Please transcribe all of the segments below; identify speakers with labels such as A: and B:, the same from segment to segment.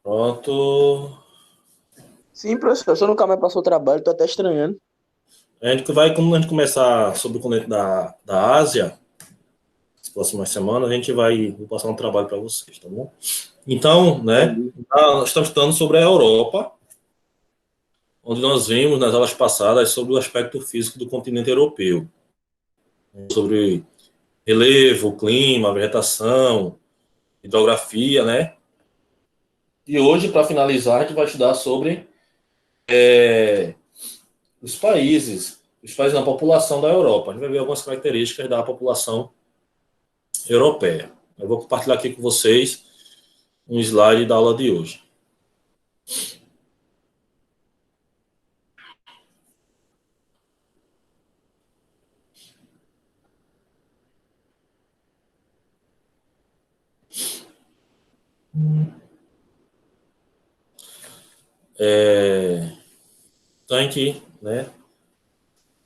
A: Pronto.
B: Sim, professor, você nunca mais passou o trabalho, tô até estranhando.
A: A gente vai, como a gente começar sobre o continente da Ásia, nas próximas semanas, vou passar um trabalho para vocês, tá bom? Então, né,
B: Entendi.
A: nós estamos estudando sobre a Europa, onde nós vimos nas aulas passadas sobre o aspecto físico do continente europeu, sobre relevo, clima, vegetação, hidrografia, né? E hoje, para finalizar, a gente vai estudar sobre os países na população da Europa. A gente vai ver algumas características da população europeia. Eu vou compartilhar aqui com vocês um slide da aula de hoje. Então, aqui, né?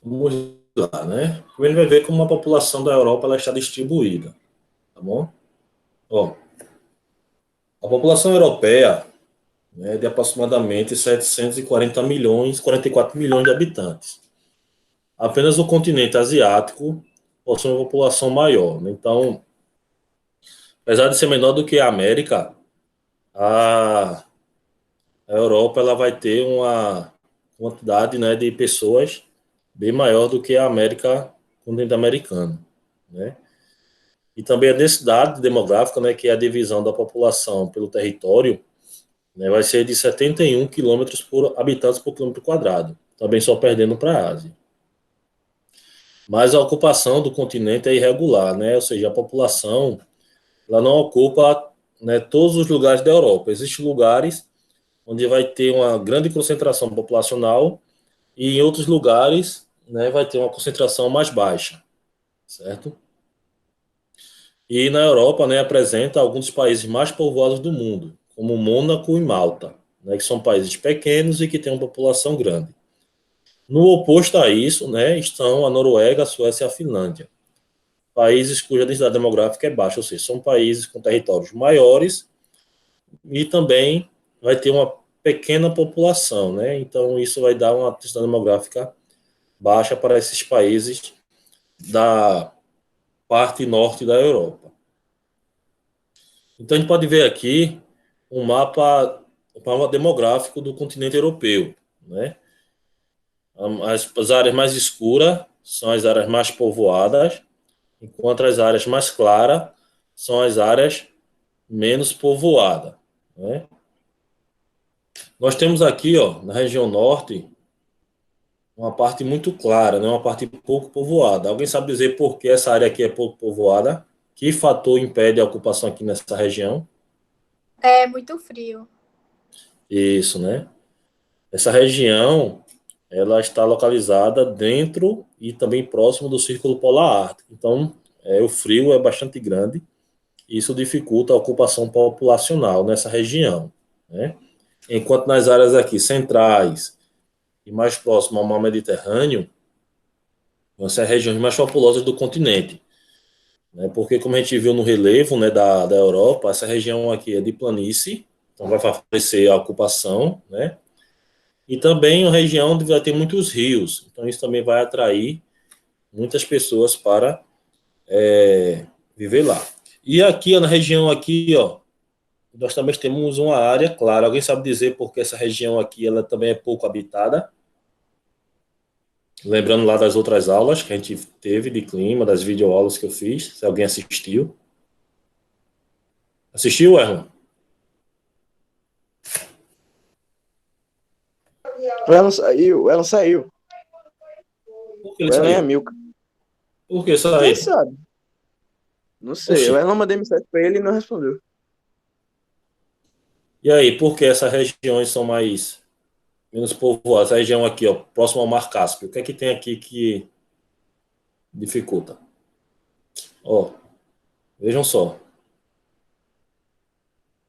A: Vamos lá, né? Primeiro vai ver como a população da Europa ela está distribuída, tá bom? Ó, a população europeia, né, é de aproximadamente 740 milhões, 44 milhões de habitantes. Apenas o continente asiático possui uma população maior, né? Então, apesar de ser menor do que a América, a, a Europa ela vai ter uma quantidade, né, de pessoas bem maior do que a América, o continente americano, né? E também a densidade demográfica, né, que é a divisão da população pelo território, né, vai ser de 71 quilômetros por habitantes por quilômetro quadrado, também só perdendo para a Ásia. Mas a ocupação do continente é irregular, né? Ou seja, a população ela não ocupa, né, todos os lugares da Europa. Existem lugares onde vai ter uma grande concentração populacional e em outros lugares, né, vai ter uma concentração mais baixa, certo? E na Europa, né, apresenta alguns dos países mais povoados do mundo, como Mônaco e Malta, né, que são países pequenos e que têm uma população grande. No oposto a isso, né, estão a Noruega, a Suécia e a Finlândia, países cuja densidade demográfica é baixa, ou seja, são países com territórios maiores e também vai ter uma pequena população, né? Então isso vai dar uma densidade demográfica baixa para esses países da parte norte da Europa. Então a gente pode ver aqui um mapa demográfico do continente europeu, né? As áreas mais escuras são as áreas mais povoadas, enquanto as áreas mais claras são as áreas menos povoadas, né? Nós temos aqui, ó, na região norte, uma parte muito clara, né? Uma parte pouco povoada. Alguém sabe dizer por que essa área aqui é pouco povoada? Que fator impede a ocupação aqui nessa região?
C: É muito frio.
A: Isso, né? Essa região, ela está localizada dentro e também próximo do Círculo Polar Ártico. Então, o frio é bastante grande e isso dificulta a ocupação populacional nessa região, né? Enquanto nas áreas aqui centrais e mais próximo ao mar Mediterrâneo, vão ser as regiões mais populosas do continente, né? Porque, como a gente viu no relevo, né, da Europa, essa região aqui é de planície, então vai favorecer a ocupação, né? E também uma região onde vai ter muitos rios, então isso também vai atrair muitas pessoas para viver lá. E aqui, ó, na região aqui, ó, nós também temos uma área clara. Alguém sabe dizer por que essa região aqui ela também é pouco habitada? Lembrando lá das outras aulas que a gente teve de clima, das videoaulas que eu fiz, se alguém assistiu. Assistiu, Erlon?
B: O Elon saiu.
A: Por que ele
B: O Elon é a
A: saiu?
B: Milka.
A: Por que
B: Quem
A: saiu?
B: sabe? Não sei.
A: Oxi.
B: O Elon mandei mensagem pra ele e não respondeu.
A: E aí, por que essas regiões são mais menos povoadas? A região aqui, ó, próximo ao Mar Cáspio. O que é que tem aqui que dificulta? Ó, vejam só.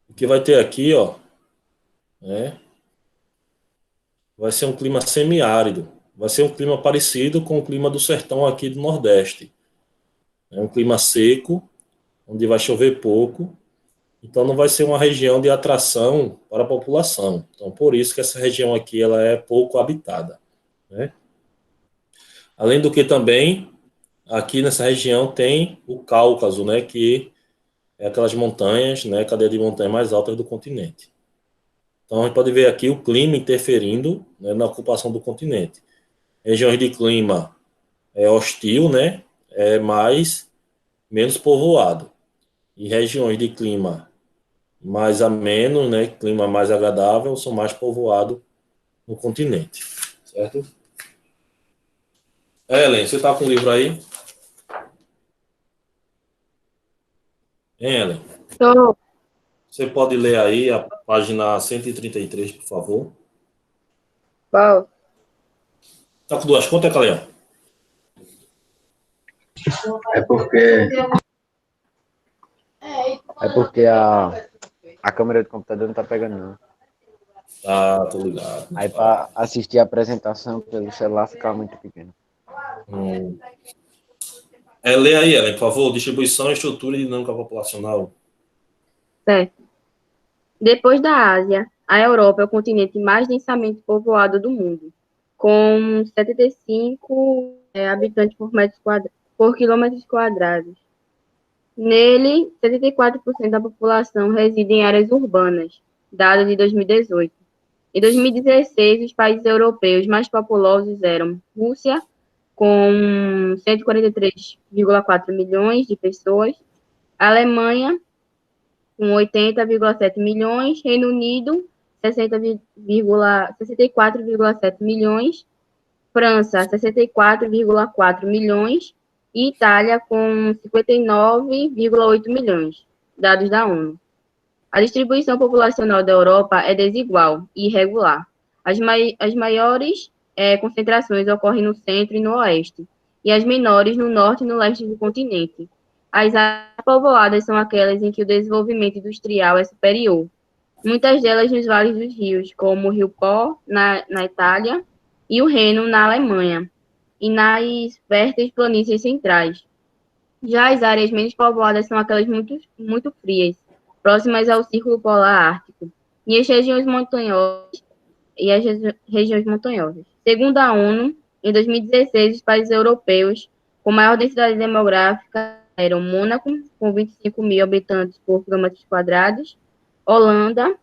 A: O que vai ter aqui, ó, né, vai ser um clima semiárido. Vai ser um clima parecido com o clima do sertão aqui do Nordeste. É um clima seco, onde vai chover pouco Então, não vai ser uma região de atração para a população. Então, por isso que essa região aqui ela é pouco habitada, né? Além do que também, aqui nessa região tem o Cáucaso, né? Que é aquelas montanhas, né? Cadeia de montanhas mais altas do continente. Então, a gente pode ver aqui o clima interferindo, né, na ocupação do continente. Regiões de clima hostil, né? É mais menos povoado. E regiões de clima mais ameno, né? Clima mais agradável, são mais povoados no continente, certo? Ellen, você está com o livro aí? Hein, Ellen?
D: Tô.
A: Você pode ler aí a página 133, por favor?
D: Qual?
A: Tá com duas contas, Caleão?
E: É porque, é porque a câmera do computador não tá pegando, não.
A: Ah, tô ligado.
E: Aí para assistir a apresentação pelo celular fica muito pequeno.
A: Hum. Lê aí, Ellen, por favor. Distribuição, estrutura e dinâmica populacional.
D: Certo. Depois da Ásia, a Europa é o continente mais densamente povoado do mundo, com 75 habitantes por quilômetros quadrados. Nele, 74% da população reside em áreas urbanas, dado de 2018. Em 2016, os países europeus mais populosos eram Rússia, com 143,4 milhões de pessoas, Alemanha, com 80,7 milhões, Reino Unido, 64,7 milhões, França, 64,4 milhões e Itália, com 59,8 milhões, dados da ONU. A distribuição populacional da Europa é desigual e irregular. As maiores concentrações ocorrem no centro e no oeste, e as menores no norte e no leste do continente. As áreas povoadas são aquelas em que o desenvolvimento industrial é superior, muitas delas nos vales dos rios, como o Rio Pó, na Itália, e o Reno, na Alemanha, e nas férteis planícies centrais. Já as áreas menos povoadas são aquelas muito frias, próximas ao Círculo Polar Ártico, e as regiões montanhosas. Segundo a ONU, em 2016, os países europeus com maior densidade demográfica eram Mônaco, com 25 mil habitantes por quilômetros quadrados, Holanda,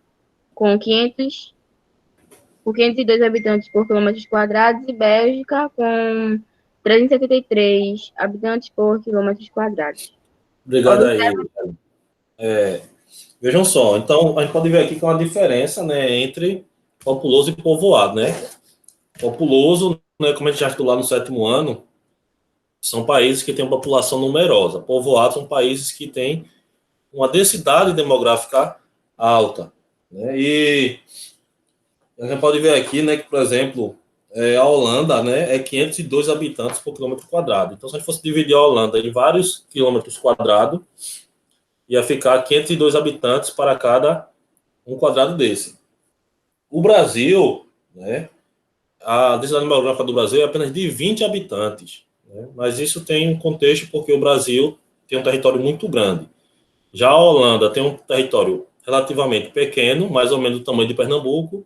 D: com 502 habitantes por quilômetros quadrados, e Bélgica, com 373 habitantes por quilômetros quadrados.
A: Obrigado aí. Vejam só, então a gente pode ver aqui que é uma diferença, né, entre populoso e povoado, né? Populoso, né, como a gente já estudou lá no 7º ano, são países que têm uma população numerosa. Povoados são países que têm uma densidade demográfica alta, né? E a gente pode ver aqui, né, que, por exemplo, a Holanda, né, é 502 habitantes por quilômetro quadrado. Então, se a gente fosse dividir a Holanda em vários quilômetros quadrados, ia ficar 502 habitantes para cada um quadrado desse. O Brasil, né, a densidade demográfica do Brasil é apenas de 20 habitantes, né? Mas isso tem um contexto porque o Brasil tem um território muito grande. Já a Holanda tem um território relativamente pequeno, mais ou menos do tamanho de Pernambuco,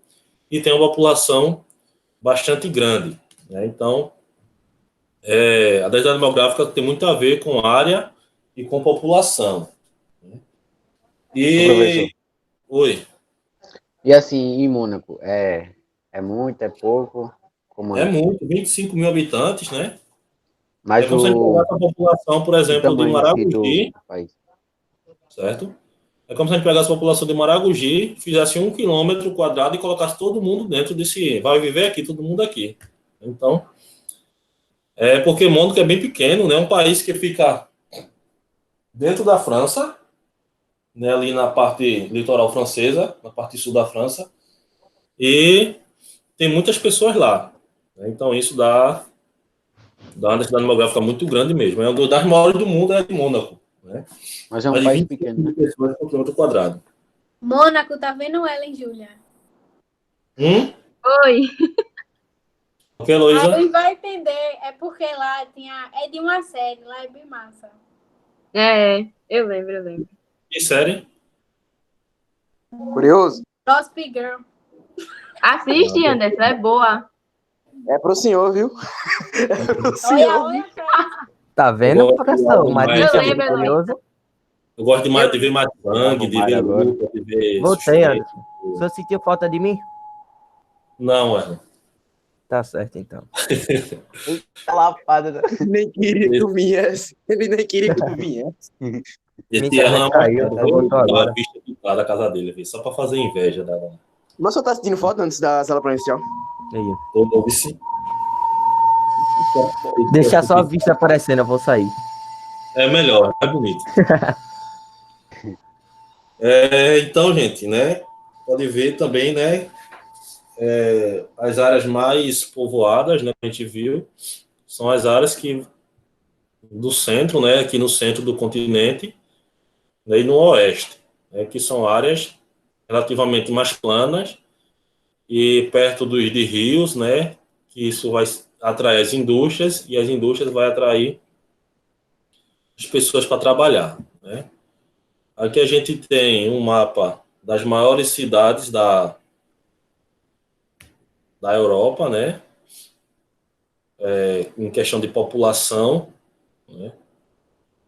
A: e tem uma população bastante grande, né? Então, a densidade demográfica tem muito a ver com área e com população, né?
E: Professor.
A: Oi.
E: E assim, em Mônaco, é muito, é pouco? Como
A: É
E: é?
A: muito, 25 mil habitantes, né?
E: Mas
A: É como se a gente pegasse a população, por
E: o
A: exemplo, de
E: tamanho assim
A: Maragogi,
E: do país.
A: certo? É como se a gente pegasse a população de Maragogi, fizesse 1 quilômetro quadrado e colocasse todo mundo dentro desse. Vai viver aqui, todo mundo aqui. Então, porque Mônaco é bem pequeno, né? Um país que fica dentro da França, né? Ali na parte litoral francesa, na parte sul da França, e tem muitas pessoas lá, né? Então, isso dá uma densidade demográfica muito grande mesmo. É uma das maiores do mundo, é de Mônaco, né?
E: Mas é um
A: Mais de
E: país
A: 25
E: pequeno,
A: mil
E: né?
A: pessoas por quilômetro quadrado.
C: Mônaco, tá vendo ela, hein, Júlia?
D: Oi.
A: O que, Heloísa?
C: Aí vai entender, é porque lá é de uma série, lá é bem massa.
D: Eu lembro.
A: Que série?
B: Curioso?
C: Gossip Girl.
D: Assiste, Anderson, é boa.
B: É pro senhor, viu? É pro
C: Olha,
B: senhor.
C: olha.
F: Tá vendo,
A: Eu gosto
F: professor?
A: de
F: Mas
A: mais-
F: isso é
D: lembro,
F: muito curioso.
A: Eu gosto demais de ver mais sangue, de ver
E: Agora.
A: luta, de ver
F: Voltei,
A: suspense.
F: O senhor sentiu falta de mim?
A: Não, é.
F: Tá certo, então.
E: Eita lapada.
B: Nem queria que tu viesse. Ele nem queria que tu viesse.
F: Minha
A: Esse
F: internet
A: ano
F: caiu, até voltou agora.
A: a vista pintada da casa dele, viu? Só pra fazer inveja da
B: Mas só tá assistindo foto antes da sala presencial?
F: Aí.
A: todo vice.
F: Deixar só a vista aparecendo, eu vou sair.
A: É melhor, é bonito. Então, gente, né? Pode ver também, né? As áreas mais povoadas, né? Que a gente viu, são as áreas que do centro, né? Aqui no centro do continente, né, e no oeste, né, que são áreas relativamente mais planas e perto de rios, né? Que isso vai atrair as indústrias e as indústrias vai atrair as pessoas para trabalhar, né? Aqui a gente tem um mapa das maiores cidades da Europa, né? Em questão de população, né?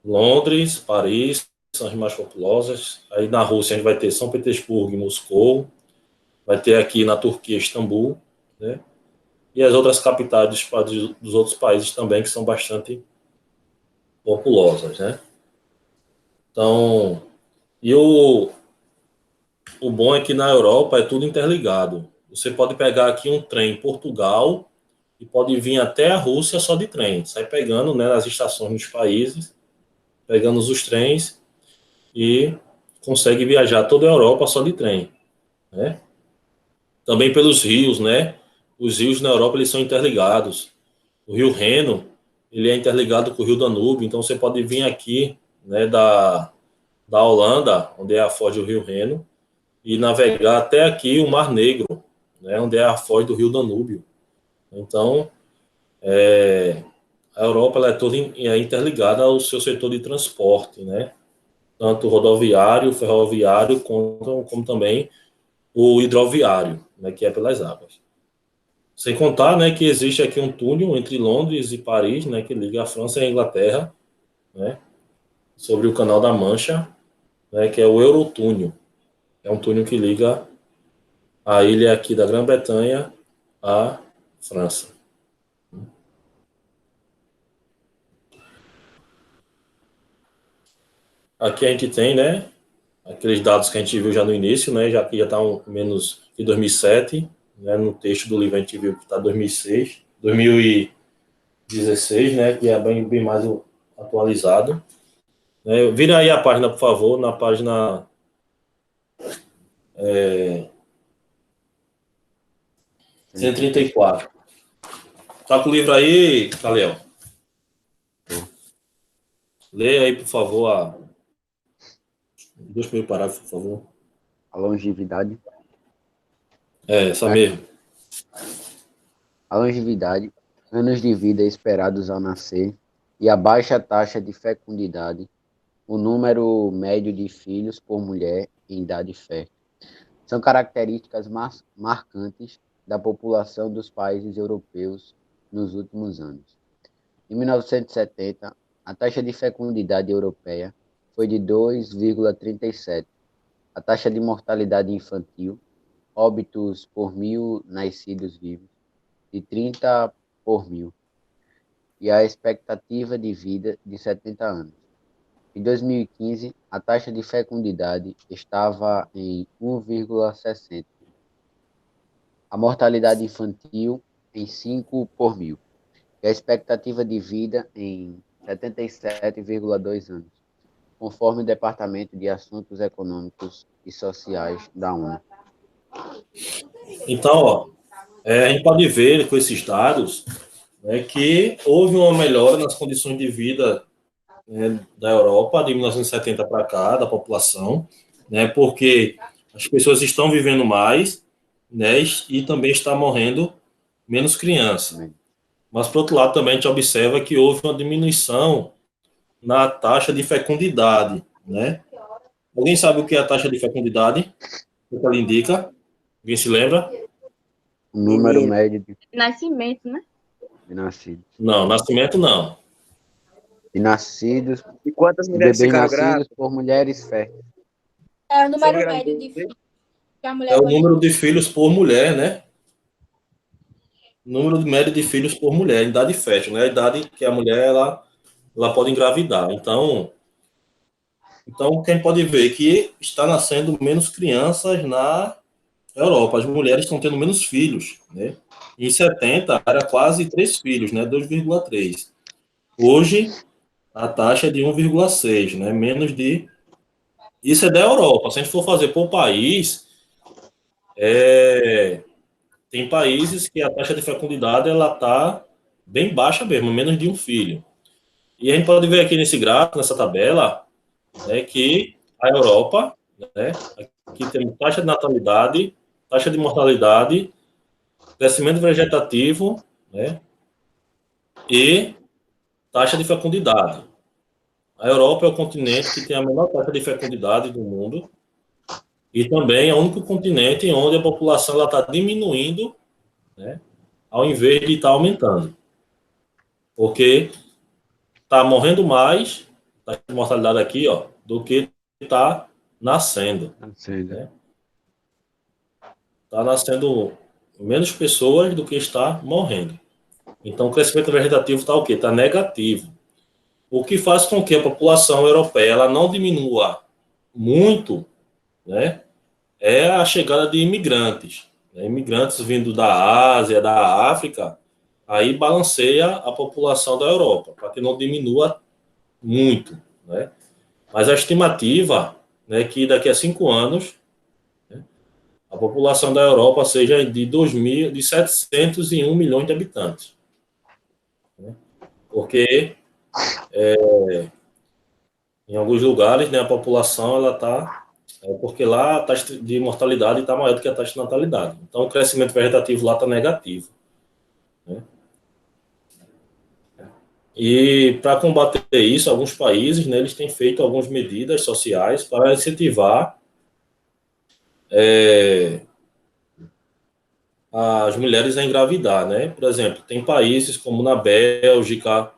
A: Londres, Paris são as mais populosas. Aí na Rússia a gente vai ter São Petersburgo e Moscou. Vai ter aqui na Turquia Istambul, né? E as outras capitais dos outros países também que são bastante populosas, né? Então, e o bom é que na Europa é tudo interligado. Você pode pegar aqui um trem em Portugal e pode vir até a Rússia só de trem. Sai pegando, né, nas estações dos países, pegando os trens e consegue viajar toda a Europa só de trem, né? Também pelos rios, né? Os rios na Europa eles são interligados. O Rio Reno ele é interligado com o Rio Danúbio, então você pode vir aqui, né, da Holanda, onde é a foz do Rio Reno, e navegar até aqui o Mar Negro, né, onde é a foz do Rio Danúbio. Então, a Europa ela é toda interligada ao seu setor de transporte, né? Tanto rodoviário, ferroviário, como também o hidroviário, né, que é pelas águas. Sem contar, né, que existe aqui um túnel entre Londres e Paris, né, que liga a França e a Inglaterra, né, sobre o Canal da Mancha, né, que é o Eurotúnel. É um túnel que liga a ilha aqui da Grã-Bretanha à França. Aqui a gente tem, né, aqueles dados que a gente viu já no início, né, já que já está menos que 2007, né, no texto do livro a gente viu que está 2006, 2016, né, que é bem mais atualizado. Vira aí a página, por favor, na página 134. Tá com o livro aí, Caliel? Lê aí, por favor, dois primeiros parágrafos, por favor.
E: A longevidade.
A: Essa mesmo.
E: A longevidade, anos de vida esperados ao nascer, e a baixa taxa de fecundidade, o número médio de filhos por mulher em idade fértil, são características marcantes da população dos países europeus nos últimos anos. Em 1970, a taxa de fecundidade europeia foi de 2,37. A taxa de mortalidade infantil, óbitos por 1.000 nascidos vivos, de 30 por 1.000. E a expectativa de vida de 70 anos. Em 2015, a taxa de fecundidade estava em 1,60. A mortalidade infantil em 5 por 1.000. E a expectativa de vida em 77,2 anos, conforme o Departamento de Assuntos Econômicos e Sociais da ONU.
A: Então, ó, a gente pode ver com esses dados, né, que houve uma melhora nas condições de vida, né, da Europa de 1970 para cá, da população, né, porque as pessoas estão vivendo mais, né, e também está morrendo menos crianças. Mas, por outro lado, também a gente observa que houve uma diminuição na taxa de fecundidade, né? Alguém sabe o que é a taxa de fecundidade? O que ela indica? Alguém se lembra?
E: O número
B: Menino.
E: médio
D: Nascimento, né?
E: de nascidos.
A: Não, nascimento não.
E: De nascidos,
B: E quantas
E: de
B: mulheres
E: bebês
B: ficaram
E: nascidos
B: grávidas?
E: por mulheres férteis.
C: É o
B: Você
C: número
B: engravidou
C: médio de filhos que a
A: É
C: mulher
A: o
C: pode
A: número de filhos por mulher, né? Número médio de filhos por mulher, idade fértil, né? A idade que a mulher ela pode engravidar. Então, quem pode ver que está nascendo menos crianças na Europa. As mulheres estão tendo menos filhos, né? Em 70 era quase 3 filhos, né? 2,3. Hoje, a taxa é de 1,6, né? Menos de... Isso é da Europa. Se a gente for fazer por país, tem países que a taxa de fecundidade ela está bem baixa mesmo, menos de um filho. E a gente pode ver aqui nesse gráfico, nessa tabela, né, que a Europa, né, aqui temos taxa de natalidade, taxa de mortalidade, crescimento vegetativo, né, e taxa de fecundidade. A Europa é o continente que tem a menor taxa de fecundidade do mundo e também é o único continente onde a população está diminuindo, né, ao invés de estar aumentando. Porque está morrendo mais, taxa de mortalidade aqui, ó, do que está nascendo.
E: Nascendo.
A: Né? Está nascendo menos pessoas do que está morrendo. Então, o crescimento vegetativo está o quê? Está negativo. O que faz com que a população europeia ela não diminua muito, né, é a chegada de imigrantes. Né? Imigrantes vindo da Ásia, da África, aí balanceia a população da Europa, para que não diminua muito. Né? Mas a estimativa, né, que daqui a 5 anos a população da Europa seja de 701 milhões de habitantes. Né? Porque em alguns lugares, né, a população ela está porque lá a taxa de mortalidade está maior do que a taxa de natalidade. Então o crescimento vegetativo lá está negativo. Né? E para combater isso, alguns países, né, eles têm feito algumas medidas sociais para incentivar as mulheres a engravidar, né? Por exemplo, tem países como na Bélgica,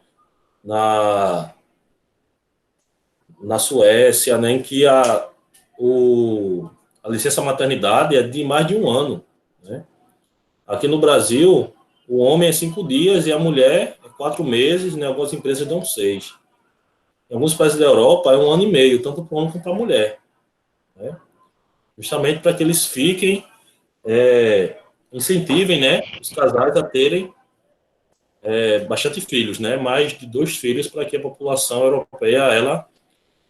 A: na Suécia, né, em que a licença maternidade é de mais de um ano. Né? Aqui no Brasil, o homem é 5 dias e a mulher é 4 meses, né? Algumas empresas dão 6. Em alguns países da Europa é 1 ano e meio, tanto para o homem quanto para a mulher. Né? Justamente para que eles fiquem, incentivem, né, os casais a terem bastante filhos, né? Mais de 2 filhos, para que a população europeia ela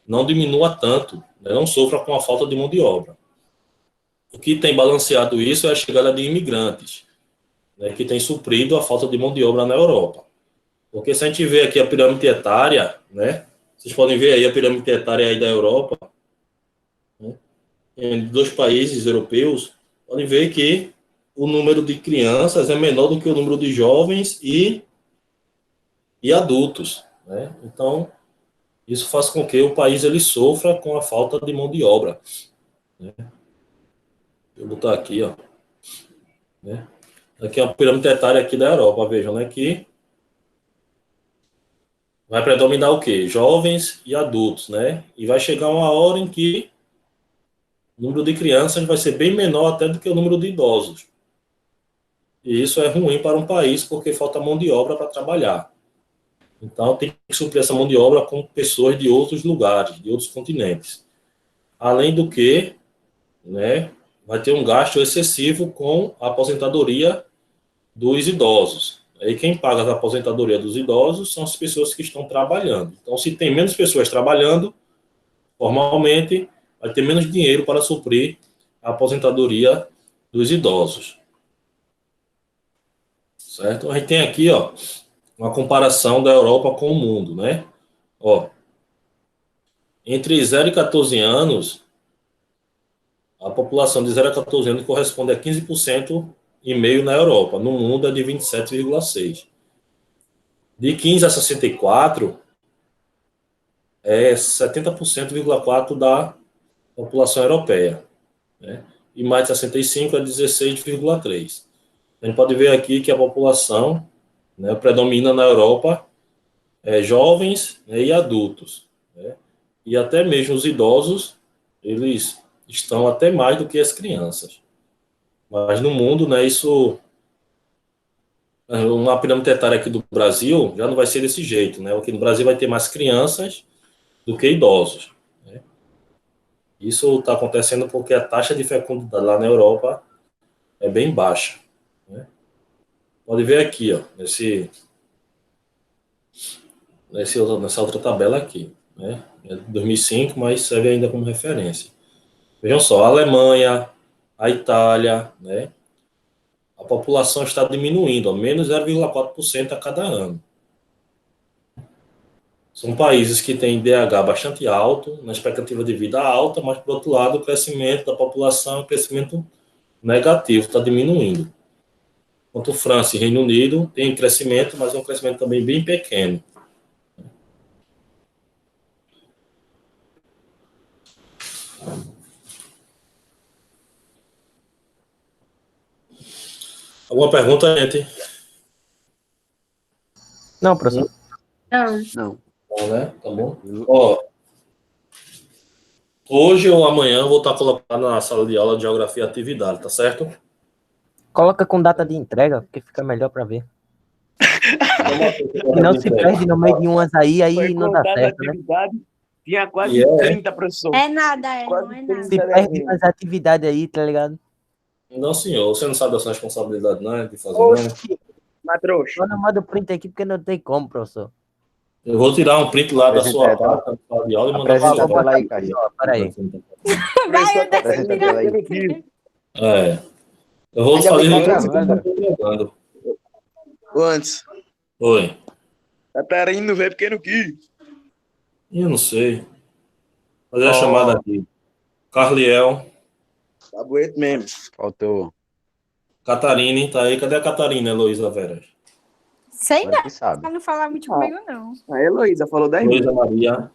A: não diminua tanto, né? Não sofra com a falta de mão de obra. O que tem balanceado isso é a chegada de imigrantes, né, que tem suprido a falta de mão de obra na Europa. Porque se a gente vê aqui a pirâmide etária, né, vocês podem ver aí a pirâmide etária aí da Europa, né, em 2 países europeus, podem ver que o número de crianças é menor do que o número de jovens e adultos. Né? Então, isso faz com que o país ele sofra com a falta de mão de obra. Né? Vou botar aqui, ó. Né? Aqui é a pirâmide etária aqui da Europa, vejam, né? Que vai predominar o quê? Jovens e adultos, né? E vai chegar uma hora em que o número de crianças vai ser bem menor até do que o número de idosos. E isso é ruim para um país porque falta mão de obra para trabalhar. Então tem que suprir essa mão de obra com pessoas de outros lugares, de outros continentes. Além do que, né, vai ter um gasto excessivo com a aposentadoria dos idosos. Aí quem paga a aposentadoria dos idosos são as pessoas que estão trabalhando. Então, se tem menos pessoas trabalhando, formalmente, vai ter menos dinheiro para suprir a aposentadoria dos idosos. Certo? A gente tem aqui, ó, uma comparação da Europa com o mundo, né? Ó, entre 0 e 14 anos, a população de 0 a 14 anos corresponde a 15,5% na Europa. No mundo é de 27,6%. De 15 a 64, é 70,4% da população europeia. Né? e mais de 65 é 16,3. A gente pode ver aqui que a população, né, predomina na Europa jovens, né, e adultos, né? E até mesmo os idosos, eles estão até mais do que as crianças. Mas no mundo, né, isso, uma pirâmide etária aqui do Brasil já não vai ser desse jeito, né? Aqui no Brasil vai ter mais crianças do que idosos, né? Isso está acontecendo porque a taxa de fecundidade lá na Europa é bem baixa, né? Pode ver aqui, ó, nessa outra tabela aqui, né? É de 2005, mas serve ainda como referência. Vejam só, a Alemanha, a Itália, né? A população está diminuindo, ó, menos 0,4% a cada ano. São países que têm IDH bastante alto, na expectativa de vida alta, mas, por outro lado, o crescimento da população é um crescimento negativo, está diminuindo. Enquanto França e Reino Unido têm crescimento, mas é um crescimento também bem pequeno. Alguma pergunta, gente?
F: Não, professor.
D: Não.
E: Não.
A: Bom, né? Tá bom? Ó, hoje ou amanhã eu vou estar colocando na sala de aula de geografia e atividade, tá certo?
F: Coloca com data de entrega, porque fica melhor pra ver. E não se perde no meio de umas aí
B: Foi
F: não dá
B: contada a
F: certo, né?
B: atividade, tinha quase
A: E é.
B: 30, professor.
C: É nada, não é
B: Quase
C: nada.
F: Se
B: 30
F: perde
B: desenhos.
F: umas atividades aí, tá ligado?
A: Não, senhor, você não sabe da sua responsabilidade, não, é de fazer, não.
F: Oxi,
B: Matrouxa.
F: eu não mando print aqui porque não tem como, professor.
A: Eu vou tirar um print lá da sua
E: Apresenta,
A: parte, da sala de aula, e mandar
E: Apresenta
A: para
E: a
A: você.
E: tela aí, Caio.
F: Ó, peraí.
C: Vai,
B: Professor,
C: Anderson,
E: Apresenta a
C: tira
E: tela aí.
C: o print.
A: É. Eu vou
E: Ainda
A: fazer
E: bem que tá
A: isso
E: gravando.
B: Antes,
A: Oi.
B: a Tarine não veio porque não quis.
A: Eu não sei. Fazer a
F: Ó.
A: chamada aqui. Carliel,
B: Tá bonito mesmo.
E: Faltou.
A: Catarine, tá aí? Cadê a Catarina, Heloísa Veras?
C: Sei
E: Agora
C: não,
E: que sabe.
C: ela não falava muito comigo, não.
B: A Heloísa falou 10
A: Heloísa
B: minutos.
A: Maria.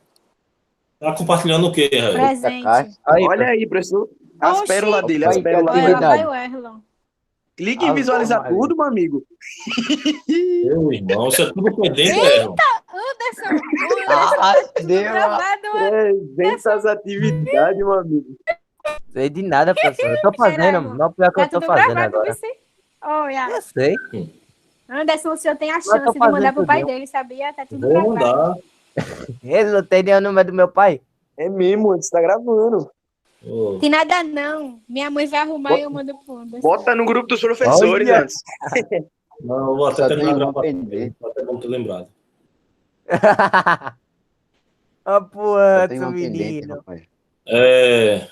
A: Tá compartilhando o quê, Raí?
C: Presente.
E: Cássio.
F: Aí,
B: Olha aí, professor. As
C: Oxi.
B: pérolas dele, as
E: Aí,
B: pérolas
C: Olha,
B: dele.
C: lá vai o Erlon.
B: Clique em
E: Ave
B: visualizar
E: Maria.
B: tudo, meu amigo.
A: Meu irmão, isso é tudo pendente, Erlon.
C: Anderson, o
E: Ah,
C: Anderson tá tudo
E: deu.
C: gravado.
B: 300 atividades, meu amigo.
F: sei de nada, professor. Eu tô
C: Será,
F: fazendo,
C: irmão?
F: não pior que
C: Tá
F: eu tô
C: tudo
F: fazendo
C: gravado,
F: agora.
C: você. Olha,
F: Eu sei.
C: Anderson, o senhor tem a
F: Mas tô
C: chance de mandar
F: fazendo
C: pro pai
F: tudo.
C: dele, sabia? Tá tudo
A: Vou
C: gravado.
A: mandar.
F: Ele não tem nem o número do meu pai.
B: É mesmo, antes tá gravando.
A: Ô,
C: Tem nada não. Minha mãe vai arrumar e eu mando pro Anderson.
B: Bota no grupo dos professores
F: Olha.
B: antes.
A: não, eu vou até
E: Só
A: terminar a
E: tem uma
A: gravação.
E: pendente.
A: Até bom ter lembrado.
F: Ó,
E: Só tem
F: Puanto,
E: uma pendente,
F: menino.
E: rapaz.
A: É,